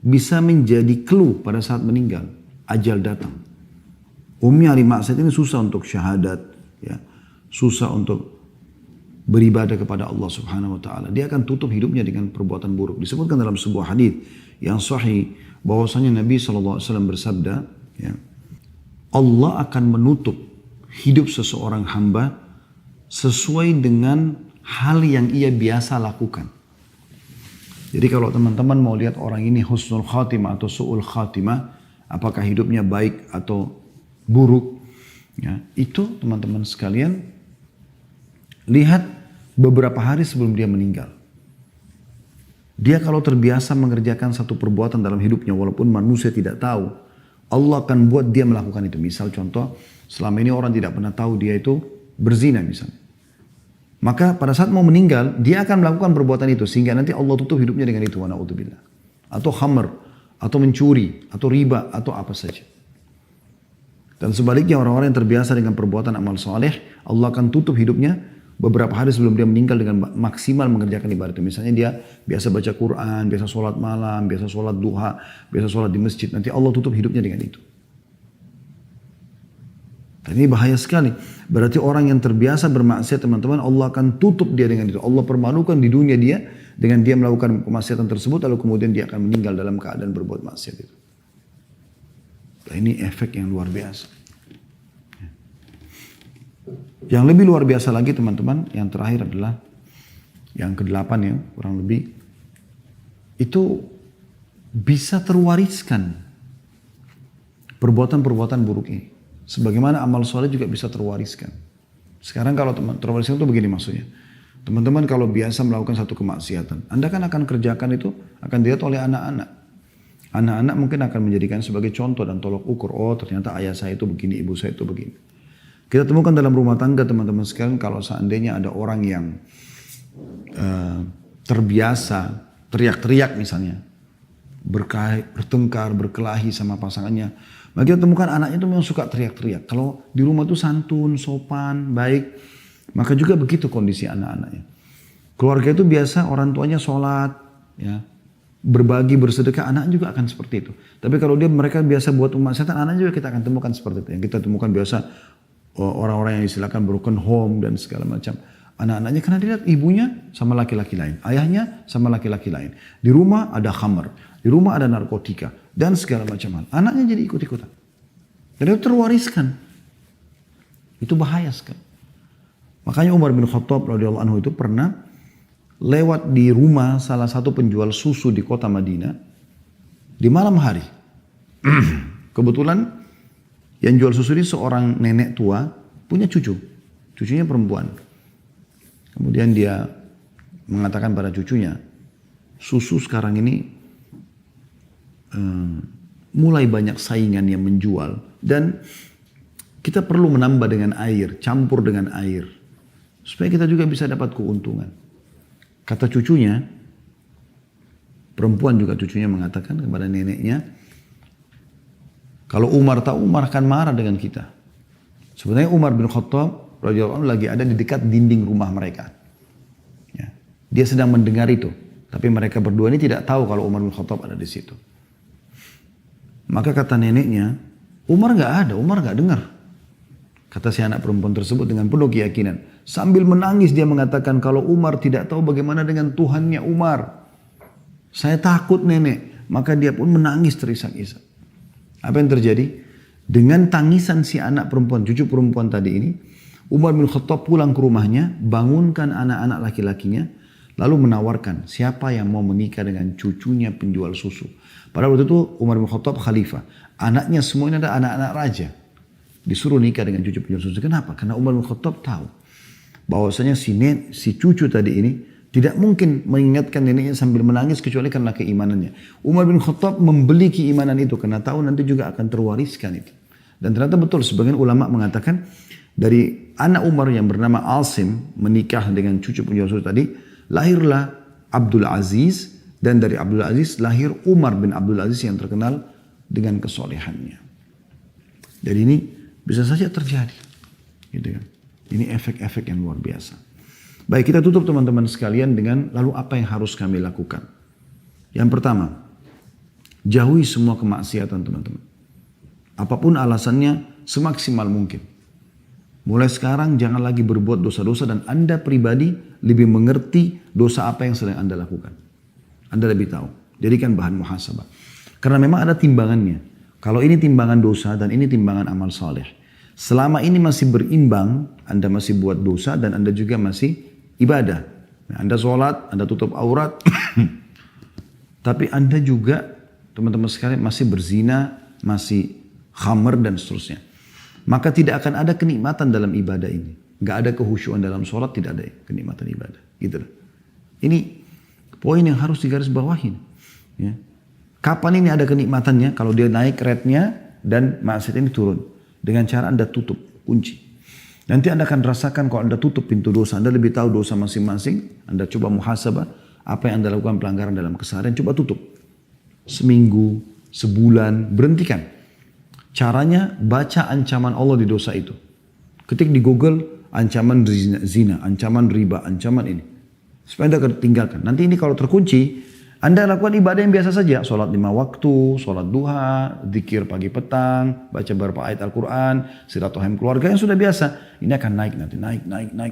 bisa menjadi clue pada saat meninggal. Ajal datang. Umumnya ahli maksiat ini susah untuk syahadat. Ya. Susah untuk beribadah kepada Allah subhanahu wa ta'ala. Dia akan tutup hidupnya dengan perbuatan buruk. Disebutkan dalam sebuah hadis yang sahih. Bahwasanya Nabi SAW bersabda. Ya, Allah akan menutup hidup seseorang hamba sesuai dengan hal yang ia biasa lakukan. Jadi kalau teman-teman mau lihat orang ini husnul khatimah atau su'ul khatimah, apakah hidupnya baik atau buruk, ya, itu teman-teman sekalian lihat beberapa hari sebelum dia meninggal. Dia kalau terbiasa mengerjakan satu perbuatan dalam hidupnya walaupun manusia tidak tahu, Allah akan buat dia melakukan itu. Misal contoh, selama ini orang tidak pernah tahu dia itu berzina misalnya. Maka pada saat mau meninggal, dia akan melakukan perbuatan itu sehingga nanti Allah tutup hidupnya dengan itu. Wa na'udzubillah. Atau khamr, atau mencuri, atau riba, atau apa saja. Dan sebaliknya orang-orang yang terbiasa dengan perbuatan amal soleh, Allah akan tutup hidupnya beberapa hari sebelum dia meninggal dengan maksimal mengerjakan ibadah itu. Misalnya dia biasa baca Quran, biasa sholat malam, biasa sholat duha, biasa sholat di masjid. Nanti Allah tutup hidupnya dengan itu. Dan ini bahaya sekali. Berarti orang yang terbiasa bermaksiat teman-teman, Allah akan tutup dia dengan itu. Allah permalukan di dunia dia dengan dia melakukan kemaksiatan tersebut, lalu kemudian dia akan meninggal dalam keadaan berbuat maksiat itu. Dan ini efek yang luar biasa. Yang lebih luar biasa lagi teman-teman, yang terakhir adalah yang ke-8 ya, kurang lebih. Itu bisa terwariskan perbuatan-perbuatan buruk ini. Sebagaimana amal soleh juga bisa terwariskan. Sekarang kalau terwariskan itu begini maksudnya. Teman-teman kalau biasa melakukan satu kemaksiatan, Anda kan akan kerjakan itu, akan dilihat oleh anak-anak. Anak-anak mungkin akan menjadikan sebagai contoh dan tolok ukur. Oh ternyata ayah saya itu begini, ibu saya itu begini. Kita temukan dalam rumah tangga teman-teman sekalian, kalau seandainya ada orang yang terbiasa teriak-teriak misalnya, bertengkar, berkelahi sama pasangannya, maka kita temukan anaknya itu memang suka teriak-teriak. Kalau di rumah itu santun, sopan, baik, maka juga begitu kondisi anak-anaknya. Keluarga itu biasa orang tuanya sholat, ya, berbagi, bersedekah, anak juga akan seperti itu. Tapi kalau mereka biasa buat kemaksiatan, anak juga kita akan temukan seperti itu. Yang kita temukan biasa orang-orang yang istilahkan broken home dan segala macam. Anak-anaknya karena dilihat ibunya sama laki-laki lain, ayahnya sama laki-laki lain. Di rumah ada khamr, di rumah ada narkotika dan segala macam hal. Anaknya jadi ikut-ikutan. Dan itu terwariskan. Itu bahaya sekali. Makanya Umar bin Khattab radhiyallahu anhu itu pernah lewat di rumah salah satu penjual susu di kota Madinah di malam hari. Kebetulan yang jual susu ini seorang nenek tua, punya cucu. Cucunya perempuan. Kemudian dia mengatakan pada cucunya, susu sekarang ini mulai banyak saingan yang menjual. Dan kita perlu menambah dengan air, campur dengan air. Supaya kita juga bisa dapat keuntungan. Kata cucunya, perempuan juga cucunya mengatakan kepada neneknya, kalau Umar tahu, Umar akan marah dengan kita. Sebenarnya Umar bin Khattab radhiyallahu anhu lagi ada di dekat dinding rumah mereka. Ya. Dia sedang mendengar itu. Tapi mereka berdua ini tidak tahu kalau Umar bin Khattab ada di situ. Maka kata neneknya, Umar nggak ada, Umar nggak dengar. Kata si anak perempuan tersebut dengan penuh keyakinan. Sambil menangis dia mengatakan, kalau Umar tidak tahu bagaimana dengan Tuhannya Umar. Saya takut nenek. Maka dia pun menangis terisak-isak. Apa yang terjadi? Dengan tangisan si anak perempuan, cucu perempuan tadi ini, Umar bin Khattab pulang ke rumahnya, bangunkan anak-anak laki-lakinya, lalu menawarkan siapa yang mau menikah dengan cucunya penjual susu. Pada waktu itu Umar bin Khattab khalifah. Anaknya semuanya ada anak-anak raja. Disuruh nikah dengan cucu penjual susu. Kenapa? Karena Umar bin Khattab tahu bahwasanya si cucu tadi ini tidak mungkin mengingatkan neneknya sambil menangis kecuali karena keimanannya. Umar bin Khattab membeli keimanan itu karena tahu nanti juga akan terwariskan itu. Dan ternyata betul sebagian ulama mengatakan dari anak Umar yang bernama Asim menikah dengan cucu penjual susu tadi, lahirlah Abdul Aziz, dan dari Abdul Aziz lahir Umar bin Abdul Aziz yang terkenal dengan kesolehannya. Jadi ini bisa saja terjadi. Gitu kan. Ini efek-efek yang luar biasa. Baik, kita tutup teman-teman sekalian dengan lalu apa yang harus kami lakukan. Yang pertama, jauhi semua kemaksiatan teman-teman. Apapun alasannya semaksimal mungkin. Mulai sekarang jangan lagi berbuat dosa-dosa dan Anda pribadi lebih mengerti dosa apa yang sedang Anda lakukan. Anda lebih tahu. Jadikan bahan muhasabah. Karena memang ada timbangannya. Kalau ini timbangan dosa dan ini timbangan amal saleh. Selama ini masih berimbang, Anda masih buat dosa dan Anda juga masih ibadah. Anda sholat, Anda tutup aurat. Tapi Anda juga, teman-teman sekalian, masih berzina, masih khamr dan seterusnya. Maka tidak akan ada kenikmatan dalam ibadah ini. Gak ada kehusyuan dalam sholat, tidak ada kenikmatan ibadah. Gitu loh. Ini poin yang harus digarisbawahi. Ya. Kapan ini ada kenikmatannya? Kalau dia naik rate-nya dan maksiat ini turun. Dengan cara Anda tutup, kunci. Nanti Anda akan rasakan kalau Anda tutup pintu dosa, Anda lebih tahu dosa masing-masing, Anda coba muhasabah, apa yang Anda lakukan pelanggaran dalam keseharian, coba tutup. Seminggu, sebulan, berhentikan. Caranya baca ancaman Allah di dosa itu. Ketik di Google, ancaman zina, ancaman riba, ancaman ini. Supaya Anda tinggalkan. Nanti ini kalau terkunci, Anda lakukan ibadah yang biasa saja. Sholat 5 waktu, sholat duha, zikir pagi petang, baca beberapa ayat Al-Quran, silaturahim keluarga yang sudah biasa. Ini akan naik nanti, naik.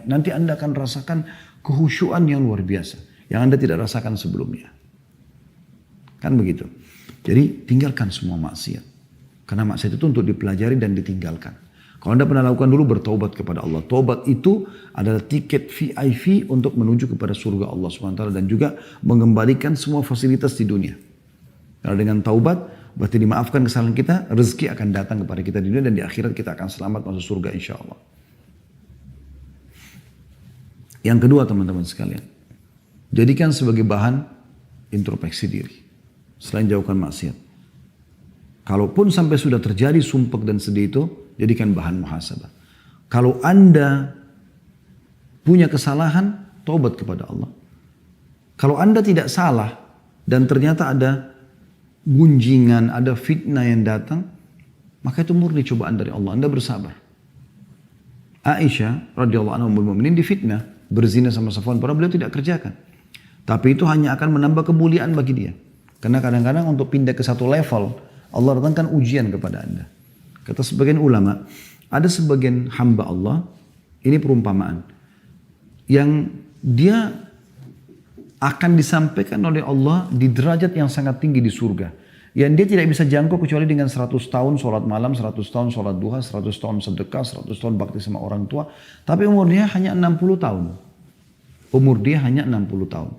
Nanti Anda akan rasakan kehusyuan yang luar biasa. Yang Anda tidak rasakan sebelumnya. Kan begitu. Jadi tinggalkan semua maksiat. Karena maksiat itu untuk dipelajari dan ditinggalkan. Kalau Anda pernah lakukan dulu, bertaubat kepada Allah. Taubat itu adalah tiket VIP untuk menuju kepada surga Allah SWT. Dan juga mengembalikan semua fasilitas di dunia. Karena dengan taubat, berarti dimaafkan kesalahan kita, rezeki akan datang kepada kita di dunia. Dan di akhirat kita akan selamat masuk surga insya Allah. Yang kedua teman-teman sekalian. Jadikan sebagai bahan introspeksi diri. Selain jauhkan maksiat. Kalaupun sampai sudah terjadi sumpek dan sedih itu, jadikan bahan muhasabah. Kalau Anda punya kesalahan, taubat kepada Allah. Kalau Anda tidak salah dan ternyata ada gunjingan, ada fitnah yang datang, maka itu murni cobaan dari Allah. Anda bersabar. Aisyah radhiyallahu anha ummul mukminin difitnah berzina sama Safwan, padahal beliau tidak kerjakan. Tapi itu hanya akan menambah kemuliaan bagi dia. Karena kadang-kadang untuk pindah ke satu level, Allah datangkan ujian kepada Anda. Kata sebagian ulama, ada sebagian hamba Allah, ini perumpamaan, yang dia akan disampaikan oleh Allah di derajat yang sangat tinggi di surga. Yang dia tidak bisa jangkau kecuali dengan 100 tahun sholat malam, 100 tahun sholat duha, 100 tahun sedekah, 100 tahun bakti sama orang tua. Tapi umur dia hanya 60 tahun. Umur dia hanya 60 tahun.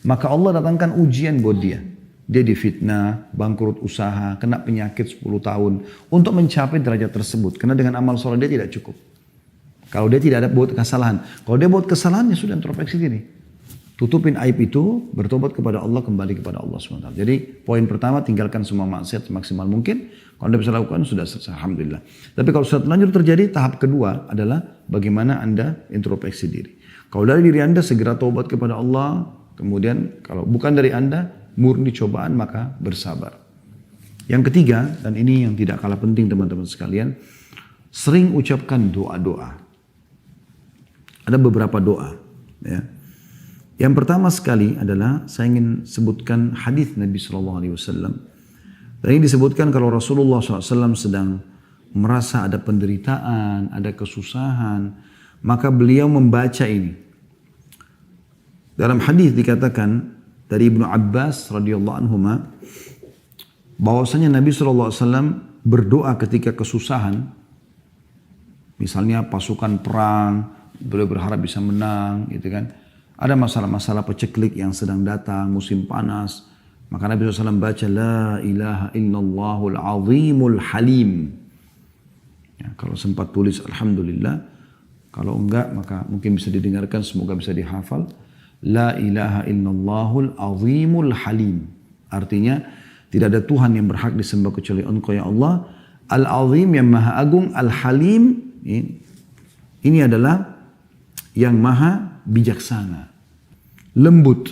Maka Allah datangkan ujian buat dia. Dia difitnah, bangkrut usaha, kena penyakit 10 tahun. Untuk mencapai derajat tersebut. Karena dengan amal sholat dia tidak cukup. Kalau dia tidak ada buat kesalahan. Kalau dia buat kesalahan, ya sudah introspeksi diri. Tutupin aib itu, bertobat kepada Allah, kembali kepada Allah SWT. Jadi poin pertama, tinggalkan semua maksiat semaksimal mungkin. Kalau Anda bisa lakukan, sudah selesai. Alhamdulillah. Tapi kalau sudah terlanjur terjadi, tahap kedua adalah bagaimana Anda introspeksi diri. Kalau dari diri Anda, segera tobat kepada Allah. Kemudian kalau bukan dari Anda, murni cobaan, maka bersabar. Yang ketiga, dan ini yang tidak kalah penting teman-teman sekalian, sering ucapkan doa-doa. Ada beberapa doa. Ya. Yang pertama sekali adalah, saya ingin sebutkan hadis Nabi SAW. Dan ini disebutkan kalau Rasulullah SAW sedang merasa ada penderitaan, ada kesusahan, maka beliau membaca ini. Dalam hadis dikatakan, dari Ibnu Abbas radhiyallahu anhuma bahwasanya Nabi SAW berdoa ketika kesusahan, misalnya pasukan perang, beliau berharap bisa menang, gitu kan. Ada masalah-masalah peceklik yang sedang datang, musim panas, maka Nabi SAW baca La ilaha illallahul azimul halim. Ya, kalau sempat tulis Alhamdulillah, kalau enggak maka mungkin bisa didengarkan, semoga bisa dihafal. La ilaha illallahul azimul halim. Artinya tidak ada Tuhan yang berhak disembah kecuali Engkau ya Allah. Al-azim yang maha agung, al-halim ini adalah yang maha bijaksana, lembut.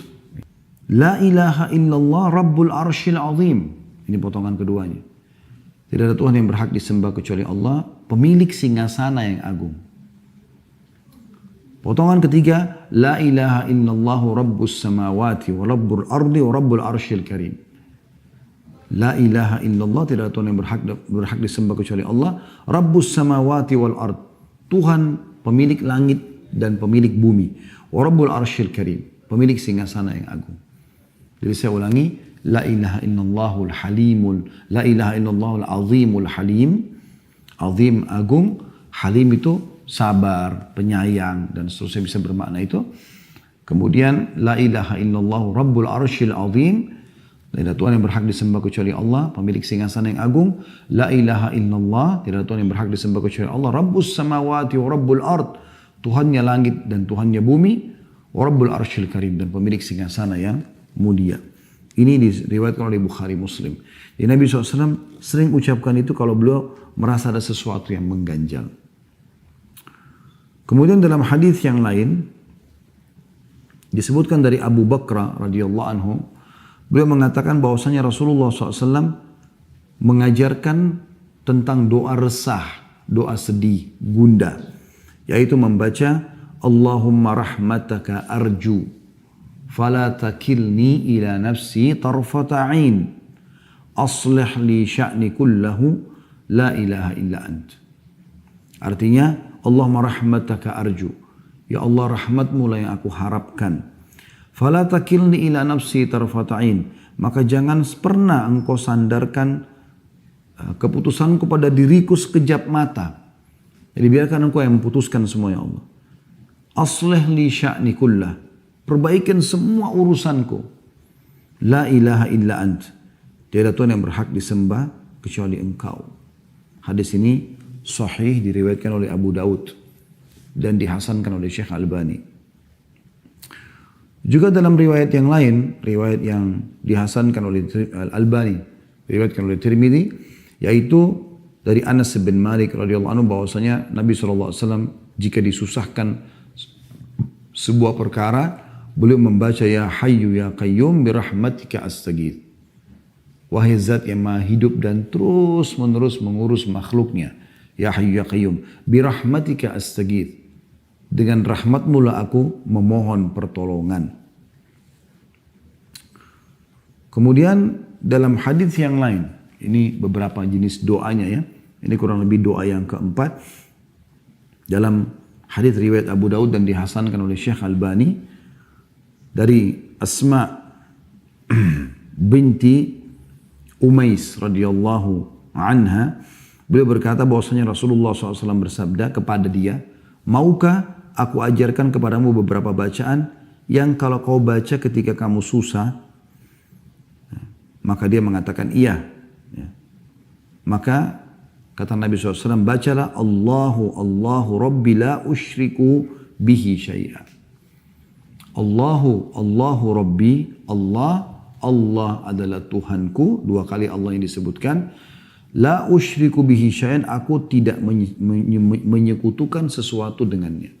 La ilaha illallah rabbul arsyil azim. Ini potongan keduanya. Tidak ada Tuhan yang berhak disembah kecuali Allah, pemilik singgasana yang agung. Potongan ketiga, La ilaha illallahu rabbus samawati wa rabbul ardi wa rabbul arsyil karim. La ilaha illallah, tidak ada Tuhan yang berhak disembah kecuali Allah. Rabbus samawati wal ard. Tuhan pemilik langit dan pemilik bumi. Wa rabbul arsyil karim. Pemilik singgasana yang agung. Jadi saya ulangi, La ilaha illallahul halimul. La ilaha illallahul azimul halim. Azim agung, halim itu sabar, penyayang, dan seterusnya bisa bermakna itu. Kemudian, La ilaha illallah rabbul arsyil azim. Tidak ada Tuhan yang berhak disembah kecuali Allah, pemilik singgasana yang agung. La ilaha illallah, tidak ada Tuhan yang berhak disembah kecuali Allah. Rabbus samawati wa rabbul ard. Tuhannya langit dan Tuhannya bumi. Wa rabbul arsyil karim, dan pemilik singgasana yang mulia. Ini diriwayatkan oleh Bukhari Muslim. Jadi Nabi SAW sering ucapkan itu kalau beliau merasa ada sesuatu yang mengganjal. Kemudian dalam hadis yang lain disebutkan dari Abu Bakar radhiyallahu anhu, beliau mengatakan bahwasanya Rasulullah SAW mengajarkan tentang doa resah, doa sedih, gundah, yaitu membaca Allahumma rahmataka arju fala takilni ila nafsi tarfata ain aslih li sya'ni kullahu la ilaha illa ant. Artinya Allahumma rahmataka arju, ya Allah rahmatmu lah yang aku harapkan. Fala takilni ila nafsi tarfata ain, maka jangan pernah engkau sandarkan keputusanku pada diriku sekejap mata. Jadi biarkan engkau yang memutuskan semua ya Allah. Aslih li sya'ni kullah, perbaikan semua urusanku. La ilaha illa ant, tiada Tuhan yang berhak disembah kecuali engkau. Hadis ini sahih, diriwayatkan oleh Abu Daud dan dihasankan oleh Syekh Albani. Juga dalam riwayat yang lain, riwayat yang dihasankan oleh Albani, diriwayatkan oleh Tirmidzi, yaitu dari Anas bin Malik radhiyallahu anhu bahwasanya Nabi SAW jika disusahkan sebuah perkara, beliau membaca ya Hayyu ya Qayyum birahmatika astaghits. Wahai zat yang maha hidup dan terus menerus mengurus makhluknya, ya Hayyu ya Qayyum birahmatika astaghits, dengan rahmatmu lah aku memohon pertolongan. Kemudian dalam hadis yang lain, ini beberapa jenis doanya ya, ini kurang lebih doa yang keempat dalam hadis riwayat Abu Daud dan dihasankan oleh Syekh Albani dari Asma binti Umais radhiyallahu anha, beliau berkata bahwasanya Rasulullah SAW bersabda kepada dia, maukah aku ajarkan kepadamu beberapa bacaan yang kalau kau baca ketika kamu susah? Maka dia mengatakan iya. Maka kata Nabi SAW, bacalah Allahu Rabbi la usyriku bihi syai'a. Allahu Rabbi, Allah adalah Tuhanku. Dua kali Allah yang disebutkan. La usyriku bihi syai'an, aku tidak menyekutukan sesuatu dengannya.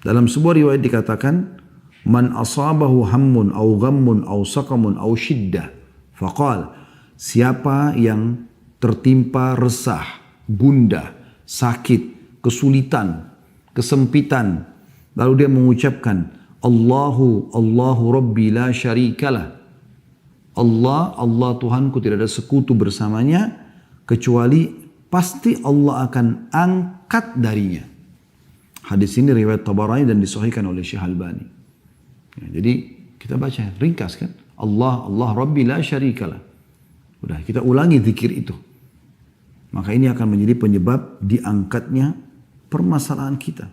Dalam sebuah riwayat dikatakan, man asabahu hammun au ghammun au saqamun au shiddah faqal, siapa yang tertimpa resah, gundah, sakit, kesulitan, kesempitan, lalu dia mengucapkan Allahu Rabbi la syarikalah, Allah Tuhanku tidak ada sekutu bersamanya, kecuali pasti Allah akan angkat darinya. Hadis ini riwayat Tabarani dan disahihkan oleh Syekh Albani. Ya, jadi kita baca ringkas kan, Allah Rabbi la syarikalah. Udah kita ulangi zikir itu. Maka ini akan menjadi penyebab diangkatnya permasalahan kita.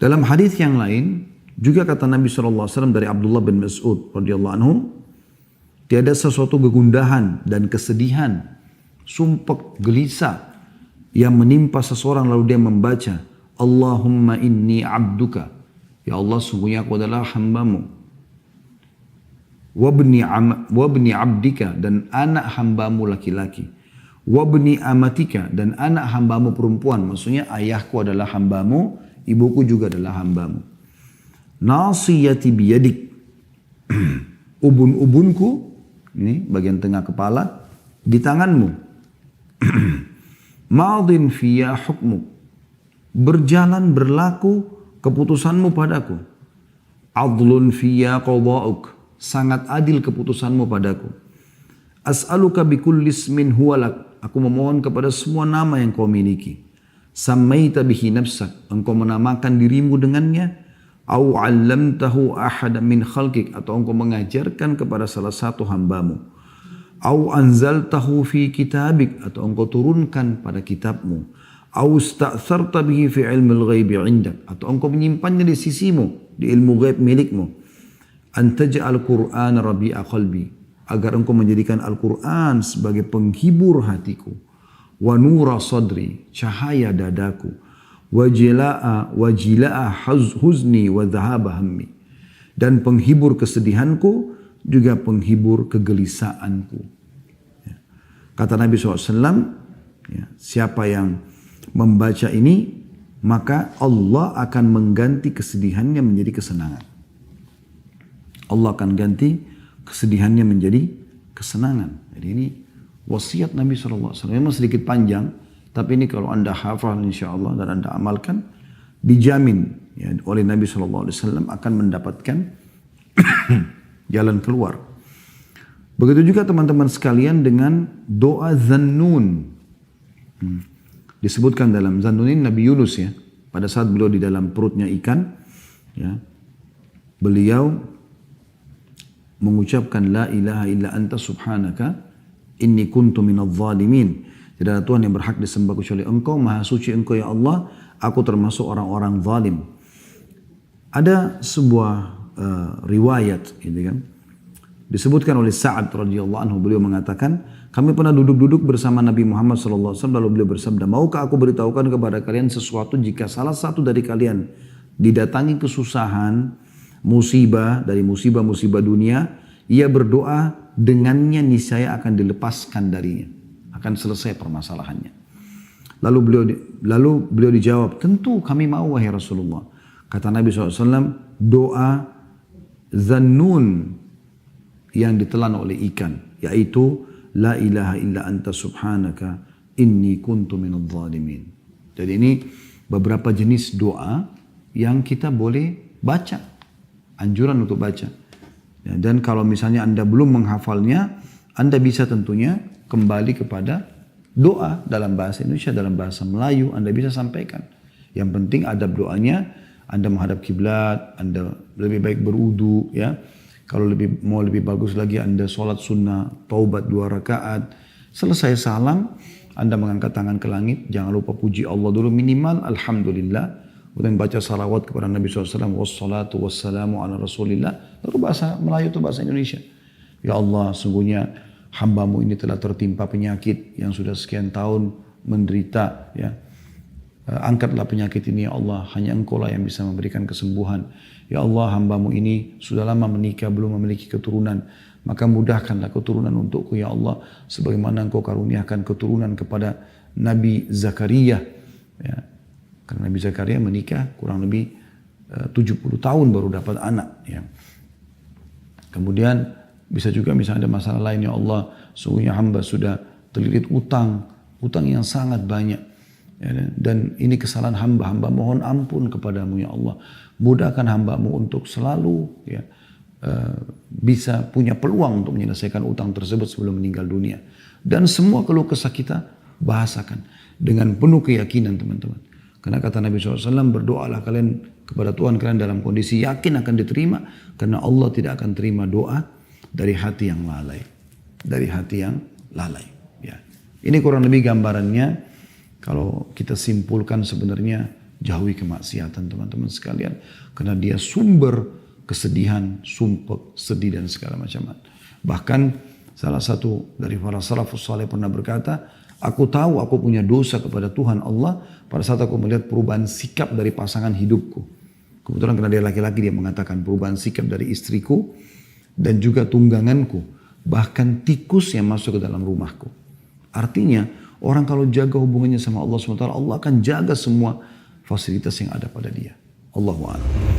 Dalam hadis yang lain juga kata Nabi SAW dari Abdullah bin Mas'ud radhiyallahu anhu, tiada sesuatu kegundahan dan kesedihan, sumpek, gelisah yang menimpa seseorang lalu dia membaca Allahumma inni abduka, ya Allah sungguhnya aku adalah hambamu, wabni abdika, dan anak hambamu laki-laki, wabni amatika, dan anak hambamu perempuan, maksudnya ayahku adalah hambamu, ibuku juga adalah hambamu. Nasiyati biyadik, ubun-ubunku, ini bagian tengah kepala, di tanganmu. Madin fiyya hukmu, berjalan berlaku keputusanmu padaku. Adlun fiyya qada'uk, sangat adil keputusanmu padaku. As'aluka bikulli ismin huwalak, aku memohon kepada semua nama yang kau miliki. Sammaita bihi nafsak, engkau menamakan dirimu dengannya. Au 'allamtahu ahadan min khalqik, atau engkau mengajarkan kepada salah satu hambamu. Au anzaltahu fi kitabik, atau engkau turunkan pada kitabmu. Au sta'tharta bihi fi ilmil ghaibi 'indak, atau engkau menyimpannya di sisimu, di ilmu ghaib milikmu. Antaj'al Qur'an rabi'a qalbi, agar engkau menjadikan Al-Quran sebagai penghibur hatiku. Wa nura sadri, cahaya dadaku. wajila'a huzni wa dhahaba hammi. Dan penghibur kesedihanku, juga penghibur kegelisahanku. Ya. Kata Nabi SAW, ya, siapa yang membaca ini, maka Allah akan mengganti kesedihannya menjadi kesenangan. Allah akan ganti kesedihannya menjadi kesenangan. Jadi ini wasiat Nabi SAW. Memang sedikit panjang, tapi ini kalau anda hafal insya Allah dan anda amalkan, dijamin ya, oleh Nabi SAW akan mendapatkan jalan keluar. Begitu juga teman-teman sekalian dengan doa Zannun. Disebutkan dalam Zannun ini Nabi Yunus ya. Pada saat beliau di dalam perutnya ikan, ya, beliau mengucapkan la ilaha illa anta subhanaka inni kuntu minadh dhalimin. Tidak ada Tuhan yang berhak disembah kecuali Engkau, Maha Suci Engkau ya Allah, aku termasuk orang-orang zalim. Ada sebuah riwayat, gitu kan, disebutkan oleh Sa'ad radhiyallahu anhu, beliau mengatakan, kami pernah duduk-duduk bersama Nabi Muhammad SAW, lalu beliau bersabda, maukah aku beritahukan kepada kalian sesuatu jika salah satu dari kalian didatangi kesusahan, musibah dari musibah-musibah dunia, ia berdoa dengannya niscaya akan dilepaskan darinya, akan selesai permasalahannya. Lalu beliau dijawab, tentu kami mau wahai Rasulullah. Kata Nabi SAW, doa Zannun yang ditelan oleh ikan, yaitu la ilaha illa anta subhanaka inni kuntu minadh dhalimin. Jadi ini beberapa jenis doa yang kita boleh baca, anjuran untuk baca. Ya, dan kalau misalnya anda belum menghafalnya, anda bisa tentunya kembali kepada doa dalam bahasa Indonesia, dalam bahasa Melayu, anda bisa sampaikan. Yang penting adab doanya, anda menghadap kiblat, anda lebih baik berudu, ya. Kalau mau lebih bagus lagi, anda sholat sunnah, taubat 2 rakaat. Selesai salam, anda mengangkat tangan ke langit, jangan lupa puji Allah dulu minimal, alhamdulillah. Kemudian baca salawat kepada Nabi SAW, wassalatu wassalamu ala rasulillah. Lalu bahasa Melayu itu bahasa Indonesia. Ya Allah, sungguhnya hambamu ini telah tertimpa penyakit yang sudah sekian tahun menderita. Ya. Angkatlah penyakit ini ya Allah, hanya Engkau lah yang bisa memberikan kesembuhan. Ya Allah, hambamu ini sudah lama menikah, belum memiliki keturunan. Maka mudahkanlah keturunan untukku ya Allah. Sebagaimana Engkau karuniakan keturunan kepada Nabi Zakaria. Ya. Karena Nabi Zakaria menikah kurang lebih 70 tahun baru dapat anak. Ya. Kemudian bisa juga misalnya ada masalah lain, ya Allah, sungguhnya hamba sudah terlilit utang yang sangat banyak. Ya, dan ini kesalahan hamba mohon ampun kepadamu ya Allah. Mudahkan hambamu untuk selalu ya, bisa punya peluang untuk menyelesaikan utang tersebut sebelum meninggal dunia. Dan semua keluh kesah kita bahasakan dengan penuh keyakinan teman-teman. Karena kata Nabi SAW, berdoalah kalian kepada Tuhan kalian dalam kondisi yakin akan diterima. Karena Allah tidak akan terima doa dari hati yang lalai. Dari hati yang lalai. Ya. Ini kurang lebih gambarannya. Kalau kita simpulkan sebenarnya jauhi kemaksiatan teman-teman sekalian. Karena dia sumber kesedihan, sumpah, sedih dan segala macam. Bahkan salah satu dari para salafus saleh pernah berkata, aku tahu aku punya dosa kepada Tuhan Allah pada saat aku melihat perubahan sikap dari pasangan hidupku. Kebetulan karena dia laki-laki, dia mengatakan perubahan sikap dari istriku dan juga tungganganku. Bahkan tikus yang masuk ke dalam rumahku. Artinya orang kalau jaga hubungannya sama Allah SWT, Allah akan jaga semua fasilitas yang ada pada dia. Allahu a'lam.